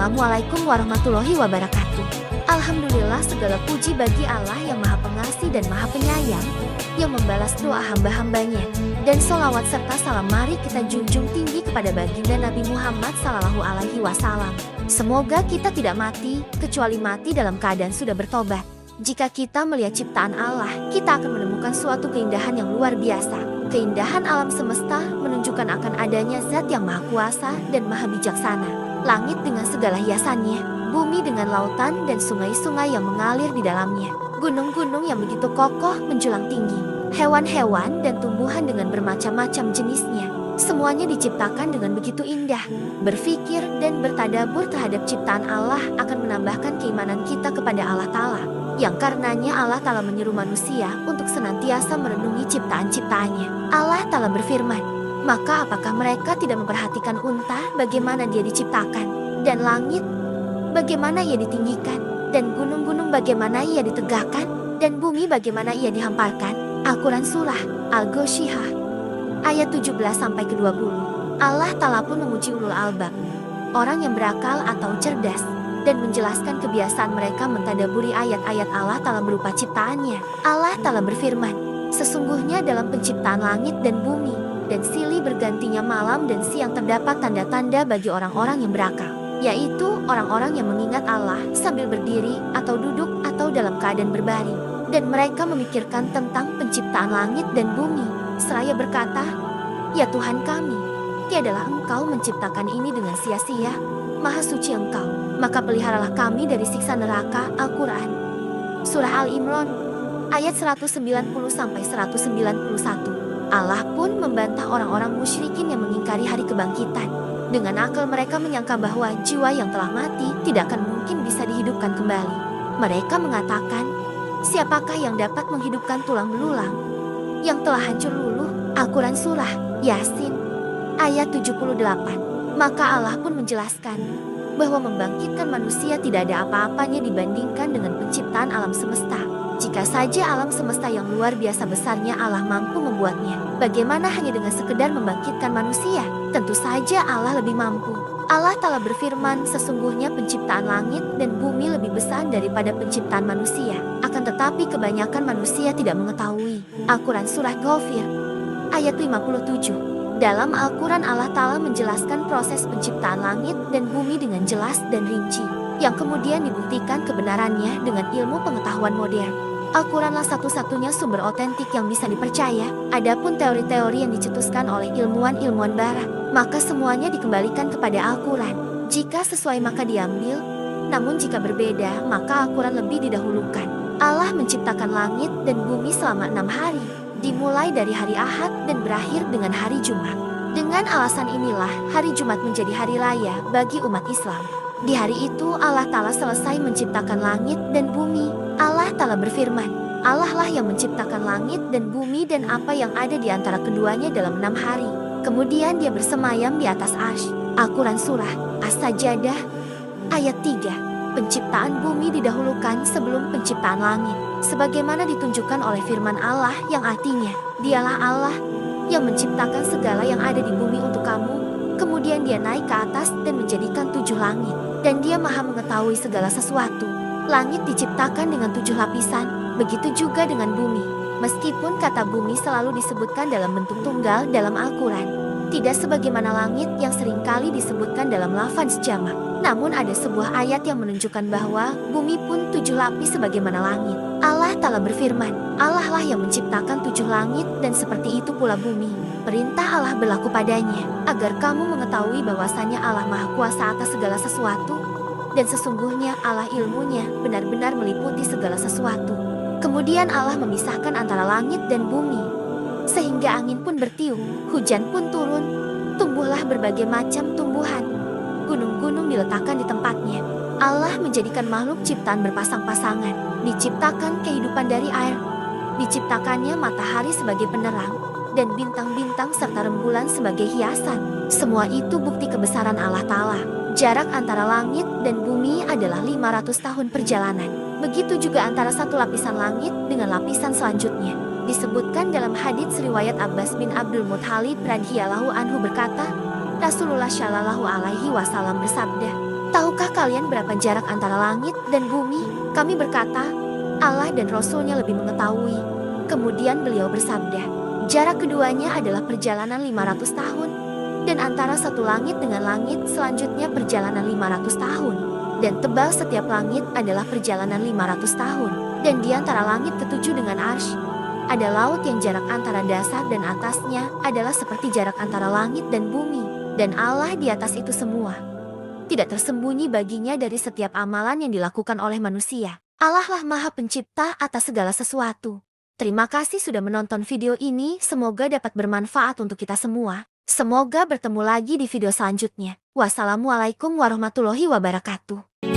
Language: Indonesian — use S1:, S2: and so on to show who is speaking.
S1: Assalamualaikum warahmatullahi wabarakatuh. Alhamdulillah, segala puji bagi Allah yang Maha Pengasih dan Maha Penyayang, yang membalas doa hamba-hambanya. Dan sholawat serta salam mari kita junjung tinggi kepada baginda Nabi Muhammad SAW. Semoga kita tidak mati, kecuali mati dalam keadaan sudah bertobat. Jika kita melihat ciptaan Allah, kita akan menemukan suatu keindahan yang luar biasa. Keindahan alam semesta menunjukkan akan adanya Zat yang Maha Kuasa dan Maha Bijaksana. Langit dengan segala hiasannya, bumi dengan lautan dan sungai-sungai yang mengalir di dalamnya, gunung-gunung yang begitu kokoh menjulang tinggi, hewan-hewan dan tumbuhan dengan bermacam-macam jenisnya. Semuanya diciptakan dengan begitu indah. Berpikir dan bertadabur terhadap ciptaan Allah akan menambahkan keimanan kita kepada Allah Ta'ala, yang karenanya Allah Ta'ala menyeru manusia untuk senantiasa merenungi ciptaan-ciptaannya. Allah Ta'ala berfirman, maka apakah mereka tidak memperhatikan unta bagaimana dia diciptakan, dan langit bagaimana ia ditinggikan, dan gunung-gunung bagaimana ia ditegakkan, dan bumi bagaimana ia dihamparkan. Al-Quran Surah Al-Ghoshiyah ayat 17-20. Allah Ta'ala pun memuji ulul albab, orang yang berakal atau cerdas, dan menjelaskan kebiasaan mereka mentadaburi ayat-ayat Allah Ta'ala berupa ciptaannya. Allah Ta'ala berfirman, sesungguhnya dalam penciptaan langit dan bumi, dan silih bergantinya malam dan siang terdapat tanda-tanda bagi orang-orang yang berakal, yaitu orang-orang yang mengingat Allah sambil berdiri atau duduk atau dalam keadaan berbaring. Dan mereka memikirkan tentang penciptaan langit dan bumi, seraya berkata, ya Tuhan kami, tiadalah Engkau menciptakan ini dengan sia-sia, Maha Suci Engkau, maka peliharalah kami dari siksa neraka. Al-Quran Surah Al-Imran ayat 190-191. Allah pun membantah orang-orang musyrikin yang mengingkari hari kebangkitan. Dengan akal mereka menyangka bahwa jiwa yang telah mati tidak akan mungkin bisa dihidupkan kembali. Mereka mengatakan, siapakah yang dapat menghidupkan tulang belulang yang telah hancur luluh? Al-Quran Surah Yasin ayat 78. Maka Allah pun menjelaskan bahwa membangkitkan manusia tidak ada apa-apanya dibandingkan dengan penciptaan alam semesta. Jika saja alam semesta yang luar biasa besarnya Allah mampu membuatnya, bagaimana hanya dengan sekedar membangkitkan manusia? Tentu saja Allah lebih mampu. Allah Ta'ala berfirman, sesungguhnya penciptaan langit dan bumi lebih besar daripada penciptaan manusia. Akan tetapi kebanyakan manusia tidak mengetahui. Al-Quran Surah Ghafir ayat 57. Dalam Al-Quran Allah Ta'ala menjelaskan proses penciptaan langit dan bumi dengan jelas dan rinci, yang kemudian dibuktikan kebenarannya dengan ilmu pengetahuan modern. Al-Quranlah satu-satunya sumber otentik yang bisa dipercaya. Adapun teori-teori yang dicetuskan oleh ilmuwan-ilmuwan barat, maka semuanya dikembalikan kepada Al-Quran. Jika sesuai maka diambil, namun jika berbeda maka Al-Quran lebih didahulukan. Allah menciptakan langit dan bumi selama 6 hari, dimulai dari hari Ahad dan berakhir dengan hari Jumat. Dengan alasan inilah hari Jumat menjadi hari raya bagi umat Islam. Di hari itu Allah Ta'ala selesai menciptakan langit dan bumi. Allah Ta'ala berfirman, Allah lah yang menciptakan langit dan bumi dan apa yang ada di antara keduanya dalam 6 hari. Kemudian dia bersemayam di atas Arsy. Al-Quran Surah As-Sajdah ayat 3. Penciptaan bumi didahulukan sebelum penciptaan langit, sebagaimana ditunjukkan oleh firman Allah yang artinya, dialah Allah yang menciptakan segala yang ada di bumi untuk kamu. Kemudian dia naik ke atas dan menjadikan 7 langit, dan dia maha mengetahui segala sesuatu. Langit diciptakan dengan 7 lapisan, begitu juga dengan bumi. Meskipun kata bumi selalu disebutkan dalam bentuk tunggal dalam Al-Quran, tidak sebagaimana langit yang seringkali disebutkan dalam lafaz jamak. Namun ada sebuah ayat yang menunjukkan bahwa bumi pun 7 lapis sebagaimana langit. Allah Ta'ala berfirman, Allah lah yang menciptakan 7 langit dan seperti itu pula bumi. Perintah Allah berlaku padanya, agar kamu mengetahui bahwasanya Allah Maha Kuasa atas segala sesuatu, dan sesungguhnya Allah ilmunya benar-benar meliputi segala sesuatu. Kemudian Allah memisahkan antara langit dan bumi, sehingga angin pun bertiup, hujan pun turun, tumbuhlah berbagai macam tumbuhan, gunung-gunung diletakkan di tempatnya. Allah menjadikan makhluk ciptaan berpasang-pasangan, diciptakan kehidupan dari air, diciptakannya matahari sebagai penerang, dan bintang-bintang serta rembulan sebagai hiasan. Semua itu bukti kebesaran Allah Ta'ala. Jarak antara langit dan bumi adalah 500 tahun perjalanan. Begitu juga antara satu lapisan langit dengan lapisan selanjutnya. Disebutkan dalam hadits riwayat Abbas bin Abdul Muthalib radhiyallahu anhu berkata, Rasulullah Shallallahu Alaihi Wasallam bersabda, Tahukah kalian berapa jarak antara langit dan bumi? Kami berkata, Allah dan Rasul-Nya lebih mengetahui. Kemudian beliau bersabda, jarak keduanya adalah perjalanan 500 tahun. Dan antara satu langit dengan langit selanjutnya perjalanan 500 tahun. Dan tebal setiap langit adalah perjalanan 500 tahun. Dan di antara langit ketujuh dengan Arsy, ada laut yang jarak antara dasar dan atasnya adalah seperti jarak antara langit dan bumi. Dan Allah di atas itu semua. Tidak tersembunyi baginya dari setiap amalan yang dilakukan oleh manusia. Allah lah Maha Pencipta atas segala sesuatu. Terima kasih sudah menonton video ini, semoga dapat bermanfaat untuk kita semua. Semoga bertemu lagi di video selanjutnya. Wassalamualaikum warahmatullahi wabarakatuh.